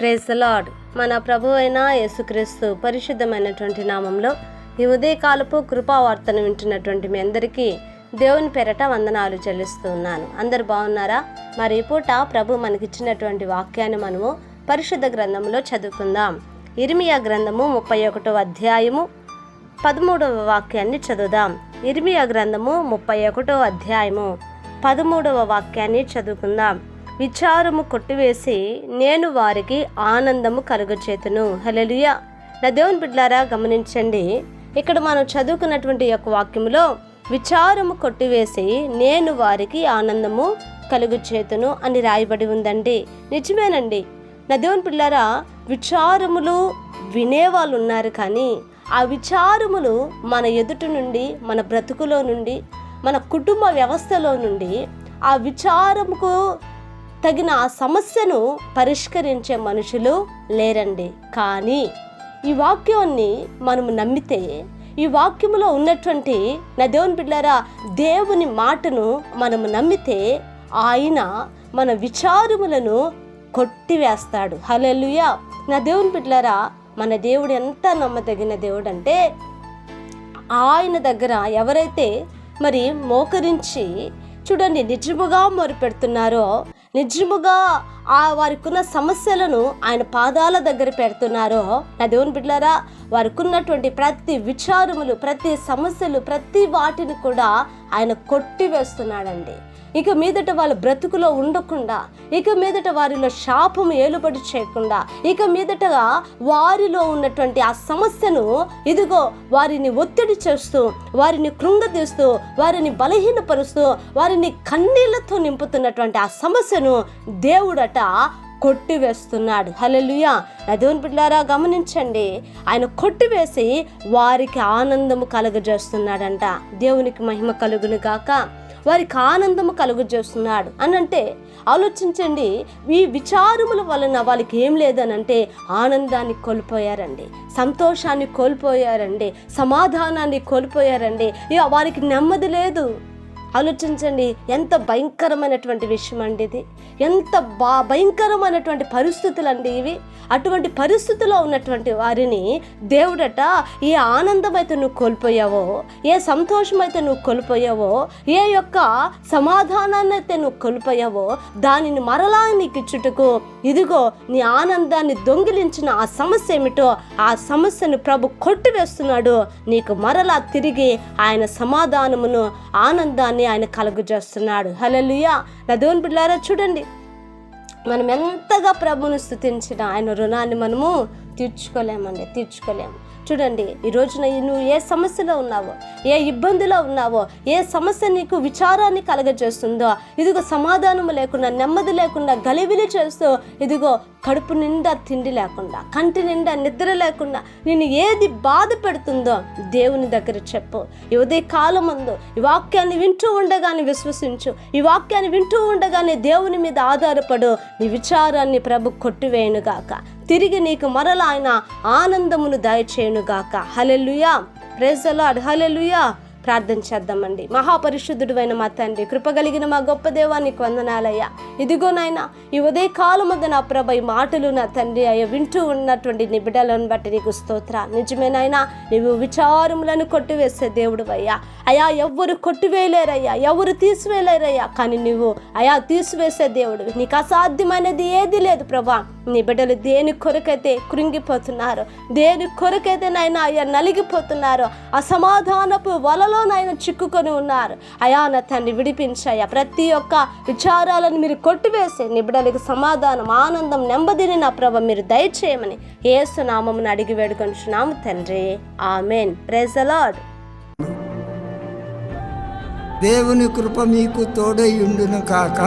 Praise the lord. మన ప్రభు అయిన యేసుక్రీస్తు పరిశుద్ధమైనటువంటి నామంలో ఈ ఉదయకాలపు కృపావార్తను వింటున్నటువంటి మీ అందరికీ దేవుని పేరట వందనాలు చెల్లిస్తూ ఉన్నాను. అందరు బాగున్నారా? మరి ఈ పూట ప్రభు మనకిచ్చినటువంటి వాక్యాన్ని మనము పరిశుద్ధ గ్రంథంలో చదువుకుందాం. ఇర్మియా గ్రంథము 31వ అధ్యాయము 13వ వాక్యాన్ని చదువుదాం. ఇర్మియా గ్రంథము 31వ అధ్యాయము 13వ వాక్యాన్ని చదువుకుందాం. విచారము కొట్టివేసి నేను వారికి ఆనందము కలుగచేతును. హల్లెలూయా. నా దేవుని బిడ్డలారా గమనించండి, ఇక్కడ మనం చదువుకున్నటువంటి యొక్క వాక్యములో విచారము కొట్టివేసి నేను వారికి ఆనందము కలుగచేతును అని రాయబడి ఉందండి. నిజమేనండి. నా దేవుని బిడ్డలారా, విచారములు వినేవాళ్ళు ఉన్నారు, కానీ ఆ విచారములు మన ఎదుట నుండి, మన బ్రతుకులో నుండి, మన కుటుంబ వ్యవస్థలో నుండి ఆ విచారముకు తగిన ఆ సమస్యను పరిష్కరించే మనుషులు లేరండి. కానీ ఈ వాక్యాన్ని మనము నమ్మితే, ఈ వాక్యములో ఉన్నటువంటి నా దేవుని బిడ్డలారా దేవుని మాటను మనము నమ్మితే ఆయన మన విచారములను కొట్టివేస్తాడు. హల్లెలూయా. నా దేవుని బిడ్డలారా, మన దేవుడు ఎంత నమ్మదగిన దేవుడు అంటే, ఆయన దగ్గర ఎవరైతే మరి మోకరించి చూడండి నిజముగా మొరుపెడుతున్నారో, నిజముగా వారికి ఉన్న సమస్యలను ఆయన పాదాల దగ్గర పెడుతున్నారో, నా దేవుని బిడ్డలారా వారికి ఉన్నటువంటి ప్రతి విచారములు, ప్రతి సమస్యలు, ప్రతి వాటిని కూడా ఆయన కొట్టివేస్తున్నాడండి. ఇక మీదట వాళ్ళ బ్రతుకులో ఉండకుండా, ఇక మీదట వారిలో శాపము ఏలుబడి చేయకుండా, ఇక మీదటగా వారిలో ఉన్నటువంటి ఆ సమస్యను ఇదిగో వారిని ఒత్తిడి చేస్తూ, వారిని కృంగదీస్తూ, వారిని బలహీనపరుస్తూ, వారిని కన్నీళ్లతో నింపుతున్నటువంటి ఆ సమస్యను దేవుడట కొట్టివేస్తున్నాడు. హల్లెలూయా. నా దేవుని బిడ్డలారా గమనించండి, ఆయన కొట్టివేసి వారికి ఆనందము కలుగజేస్తున్నాడంట. దేవునికి మహిమ కలుగును గాక. వారికి ఆనందము కలుగజేస్తున్నాడు అని అంటే ఆలోచించండి. ఈ విచారముల వలన వాళ్ళకి ఏం లేదనంటే ఆనందాన్ని కోల్పోయారండి, సంతోషాన్ని కోల్పోయారండి, సమాధానాన్ని కోల్పోయారండి. ఇక వారికి నెమ్మది లేదు. ఆలోచించండి, ఎంత భయంకరమైనటువంటి విషయం అండి ఇది. ఎంత భయంకరమైనటువంటి పరిస్థితులు అండి ఇవి. అటువంటి పరిస్థితుల్లో ఉన్నటువంటి వారిని దేవుడట ఏ ఆనందమైతే నువ్వు కోల్పోయావో, ఏ సంతోషం అయితే నువ్వు కోల్పోయావో, ఏ యొక్క సమాధానాన్ని అయితే నువ్వు కోల్పోయావో దానిని మరలా నీకు ఇచ్చుటకు ఇదిగో నీ ఆనందాన్ని దొంగిలించిన ఆ సమస్య ఏమిటో ఆ సమస్యను ప్రభు కొట్టివేస్తున్నాడు. నీకు మరలా తిరిగి ఆయన సమాధానమును, ఆనందాన్ని ఆయన కలుగజేస్తున్నాడు. హల్లెలూయా. నా దేవుని బిడ్డలారా చూడండి, మనం ఎంతగా ప్రభువును స్తుతించినా ఆయన రుణాన్ని మనము తీర్చుకోలేము. చూడండి, ఈ రోజున నువ్వు ఏ సమస్యలో ఉన్నావో, ఏ ఇబ్బందిలో ఉన్నావో, ఏ సమస్య నీకు విచారాన్ని కలగజేస్తుందో, ఇదిగో సమాధానం లేకుండా, నెమ్మది లేకుండా, గలిబిలి చేస్తూ, ఇదిగో కడుపు నిండా తిండి లేకుండా, కంటి నిండా నిద్ర లేకుండా నేను ఏది బాధ పెడుతుందో దేవుని దగ్గర చెప్పు. ఈ ఉదయ కాలం ముందు ఈ వాక్యాన్ని వింటూ ఉండగానే విశ్వసించు. ఈ వాక్యాన్ని వింటూ ఉండగానే దేవుని మీద ఆధారపడు. నీ విచారాన్ని ప్రభు కొట్టివేయునుగాక. తిరిగి నీకు మరలా ఆయన ఆనందమును దయచేయునుగాక. Hallelujah. Praise the Lord. Hallelujah. ప్రార్థన చేద్దామండి. మహాపరిశుద్ధుడు అయిన మా తండ్రి, కృపగలిగిన మా గొప్ప దేవానికి వందనాలయ్యా. ఇదిగో నాయన ఈ ఉదయ కాలముందు నా ప్రభ ఈ మాటలు నా తండ్రి అయ్యా వింటూ ఉన్నటువంటి నీ బిడ్డలను బట్టి నీకు స్తోత్ర. నిజమేనాయనా, నీవు విచారములను కొట్టివేసే దేవుడు అయ్యా. అయా ఎవ్వరు కొట్టివేయలేరయ్యా, ఎవరు తీసివేయలేరయ్యా, కానీ నువ్వు అయా తీసివేసే దేవుడు. నీకు అసాధ్యమైనది ఏది లేదు ప్రభా. నీ బిడ్డలు దేని కొరకైతే కృంగిపోతున్నారు, దేని కొరకైతే నాయన అయ్యా నలిగిపోతున్నారు, అసమాధానపు వలలో నాయన చిక్కుకొని ఉన్నారు. అయా నా తండ్రి విడిపించాయా. ప్రతి ఒక్క విచారాలను మీరు కొట్టివేసి నీ బిడ్డలకు సమాధానం, ఆనందం, నెమ్మదిని నా ప్రభ మీరు దయచేయమని యేసు నామమున అడిగి వేడుకొంచున్నాము తండ్రి. ఆమేన్. Praise the Lord. దేవుని కృప మీకు తోడై ఉండును కాక.